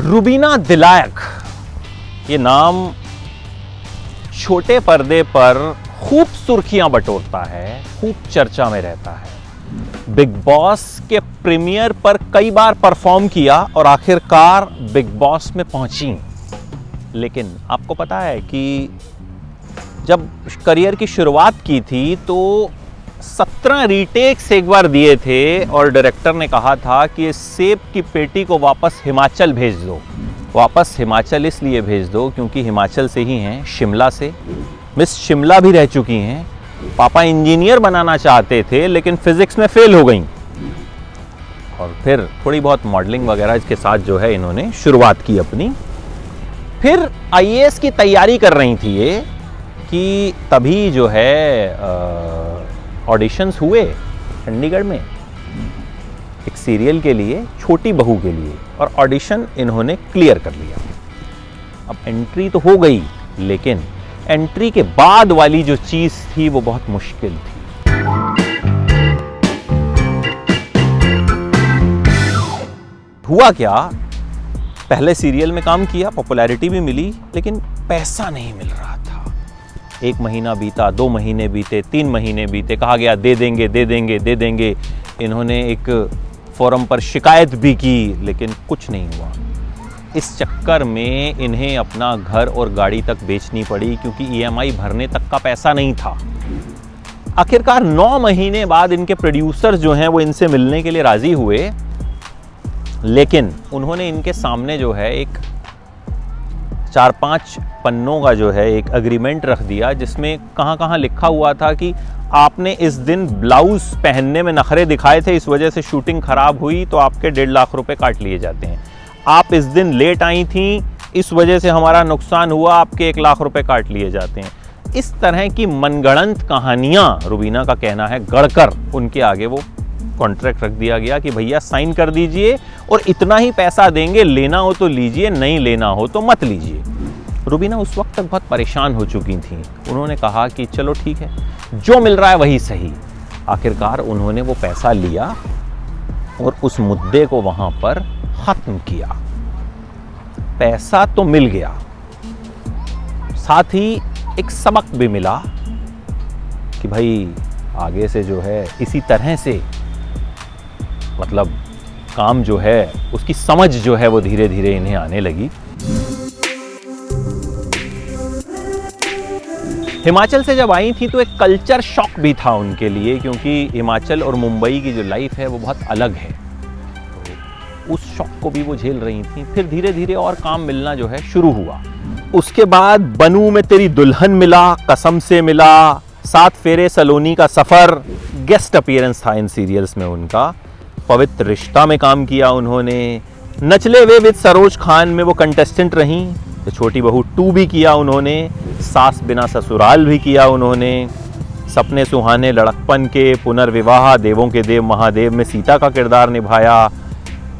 रुबीना दिलायक, ये नाम छोटे पर्दे पर खूब सुर्खियां बटोरता है, खूब चर्चा में रहता है। बिग बॉस के प्रीमियर पर कई बार परफॉर्म किया और आखिरकार बिग बॉस में पहुंची। लेकिन आपको पता है कि जब करियर की शुरुआत की थी तो 17 रीटेक्स एक बार दिए थे और डायरेक्टर ने कहा था कि इस सेब की पेटी को वापस हिमाचल भेज दो। वापस हिमाचल इसलिए भेज दो क्योंकि हिमाचल से ही हैं, शिमला से। मिस शिमला भी रह चुकी हैं। पापा इंजीनियर बनाना चाहते थे लेकिन फिजिक्स में फेल हो गई और फिर थोड़ी बहुत मॉडलिंग वगैरह के साथ जो है इन्होंने शुरुआत की अपनी। फिर आईएएस की तैयारी कर रही थी ये कि तभी जो है ऑडिशंस हुए चंडीगढ़ में एक सीरियल के लिए, छोटी बहू के लिए, और ऑडिशन इन्होंने क्लियर कर लिया। अब एंट्री तो हो गई लेकिन एंट्री के बाद वाली जो चीज थी वो बहुत मुश्किल थी। हुआ क्या, पहले सीरियल में काम किया, पॉपुलैरिटी भी मिली, लेकिन पैसा नहीं मिल रहा था। 1 महीना बीता, 2 महीने बीते, 3 महीने बीते, कहा गया दे देंगे दे देंगे दे देंगे। इन्होंने एक फोरम पर शिकायत भी की लेकिन कुछ नहीं हुआ। इस चक्कर में इन्हें अपना घर और गाड़ी तक बेचनी पड़ी क्योंकि ईएमआई भरने तक का पैसा नहीं था। आखिरकार 9 महीने बाद इनके प्रोड्यूसर जो हैं वो इनसे मिलने के लिए राजी हुए, लेकिन उन्होंने इनके सामने जो है एक 4-5 पन्नों का जो है एक एग्रीमेंट रख दिया जिसमें कहाँ लिखा हुआ था कि आपने इस दिन ब्लाउज पहनने में नखरे दिखाए थे, इस वजह से शूटिंग खराब हुई तो आपके 1.5 लाख रुपए काट लिए जाते हैं। आप इस दिन लेट आई थी, इस वजह से हमारा नुकसान हुआ, आपके 1 लाख रुपए काट लिए जाते हैं। इस तरह की मनगढ़ंत कहानियां, रुबीना का कहना है, गढ़कर उनके आगे वो कॉन्ट्रैक्ट रख दिया गया कि भैया साइन कर दीजिए और इतना ही पैसा देंगे, लेना हो तो लीजिए, नहीं लेना हो तो मत लीजिए। रुबीना उस वक्त तक बहुत परेशान हो चुकी थी। उन्होंने कहा कि चलो ठीक है, जो मिल रहा है वही सही। आखिरकार उन्होंने वो पैसा लिया और उस मुद्दे को वहां पर खत्म किया। पैसा तो मिल गया, साथ ही एक सबक भी मिला कि भाई आगे से जो है इसी तरह से मतलब काम जो है उसकी समझ जो है वो धीरे धीरे इन्हें आने लगी। हिमाचल से जब आई थी तो एक कल्चर शॉक भी था उनके लिए, क्योंकि हिमाचल और मुंबई की जो लाइफ है वो बहुत अलग है। तो उस शॉक को भी वो झेल रही थी। फिर धीरे धीरे और काम मिलना जो है शुरू हुआ। उसके बाद बनू में तेरी दुल्हन मिला, कसम से मिला, 7 फेरे, सलोनी का सफर, गेस्ट अपीयरेंस था इन सीरियल्स में उनका। पवित्र रिश्ता में काम किया उन्होंने। नचले वे विद सरोज खान में वो कंटेस्टेंट रहीं। तो छोटी बहू 2 भी किया उन्होंने। सास बिना ससुराल भी किया उन्होंने। सपने सुहाने लड़कपन के, पुनर्विवाह, देवों के देव महादेव में सीता का किरदार निभाया।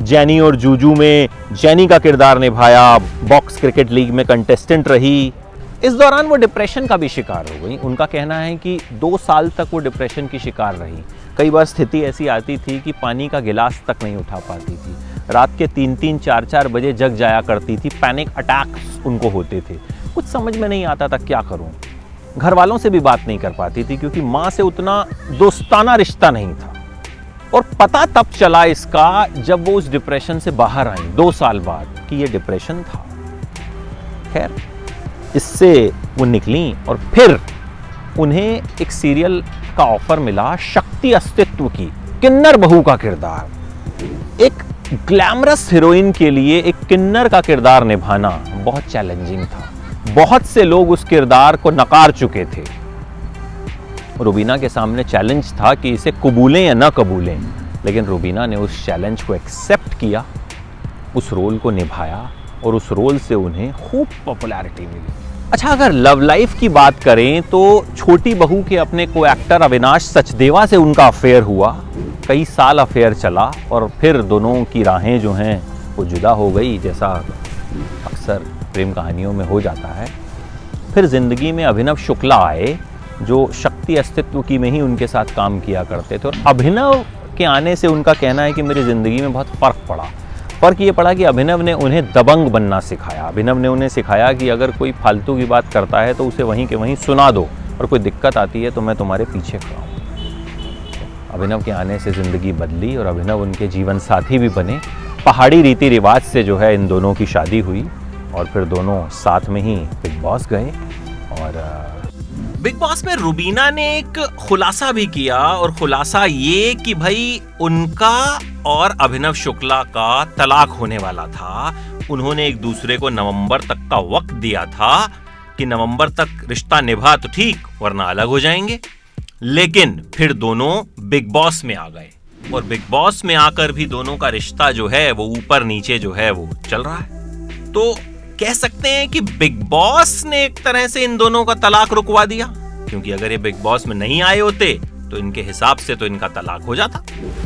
जैनी और जूजू में जैनी का किरदार निभाया। बॉक्स क्रिकेट लीग में कंटेस्टेंट रही। इस दौरान वो डिप्रेशन का भी शिकार हो गई। उनका कहना है कि 2 साल तक वो डिप्रेशन की शिकार रही। कई बार स्थिति ऐसी आती थी कि पानी का गिलास तक नहीं उठा पाती थी। रात के 3-3, 4-4 बजे जग जाया करती थी। पैनिक अटैक्स उनको होते थे। कुछ समझ में नहीं आता था क्या करूं। घर वालों से भी बात नहीं कर पाती थी क्योंकि माँ से उतना दोस्ताना रिश्ता नहीं था। और पता तब चला इसका जब वो उस डिप्रेशन से बाहर आई 2 साल बाद कि ये डिप्रेशन था। खैर, इससे वो निकली और फिर उन्हें एक सीरियल का ऑफर मिला, शक्ति अस्तित्व की, किन्नर बहू का किरदार। एक ग्लैमरस हीरोइन के लिए एक किन्नर का किरदार निभाना बहुत चैलेंजिंग था। बहुत से लोग उस किरदार को नकार चुके थे। रुबीना के सामने चैलेंज था कि इसे कबूलें या ना कबूलें, लेकिन रुबीना ने उस चैलेंज को एक्सेप्ट किया, उस रोल को निभाया और उस रोल से उन्हें खूब पॉपुलैरिटी मिली। अच्छा, अगर लव लाइफ की बात करें तो छोटी बहू के अपने को एक्टर अविनाश सचदेवा से उनका अफेयर हुआ। कई साल अफेयर चला और फिर दोनों की राहें जो हैं वो जुदा हो गई, जैसा अक्सर प्रेम कहानियों में हो जाता है। फिर ज़िंदगी में अभिनव शुक्ला आए जो शक्ति अस्तित्व की में ही उनके साथ काम किया करते थे। और अभिनव के आने से उनका कहना है कि मेरी ज़िंदगी में बहुत फ़र्क पड़ा। फ़र्क ये पड़ा कि अभिनव ने उन्हें दबंग बनना सिखाया। अभिनव ने उन्हें सिखाया कि अगर कोई फालतू की बात करता है तो उसे वहीं के वहीं सुना दो, और कोई दिक्कत आती है तो मैं तुम्हारे पीछे खड़ा हूँ। अभिनव के आने से ज़िंदगी बदली और अभिनव उनके जीवन साथी भी बने। पहाड़ी रीति रिवाज से जो है इन दोनों की शादी हुई और फिर दोनों साथ में ही बिग बॉस गए। और बिग बॉस में रुबीना ने एक खुलासा भी किया, और खुलासा ये कि भाई उनका और अभिनव शुक्ला का तलाक होने वाला था। उन्होंने एक दूसरे को नवंबर तक का वक्त दिया था कि नवंबर तक रिश्ता निभा तो ठीक, वरना अलग हो जाएंगे। लेकिन फिर दोनों बिग बॉस में आ गए, और बिग बॉस में आकर भी दोनों का रिश्ता जो है वो ऊपर नीचे जो है वो चल रहा है। तो कह सकते हैं कि बिग बॉस ने एक तरह से इन दोनों का तलाक रुकवा दिया, क्योंकि अगर ये बिग बॉस में नहीं आए होते तो इनके हिसाब से तो इनका तलाक हो जाता।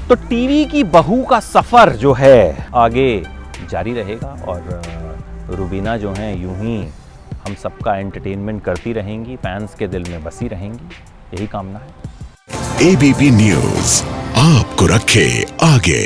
तो टीवी की बहू का सफर जो है आगे जारी रहेगा, और रुबीना जो हैं यूं ही हम सबका एंटरटेनमेंट करती रहेंगी, फैंस के दिल में बसी रहेंगी, यही कामना है। एबीपी न्यूज़ आपको रखे आगे।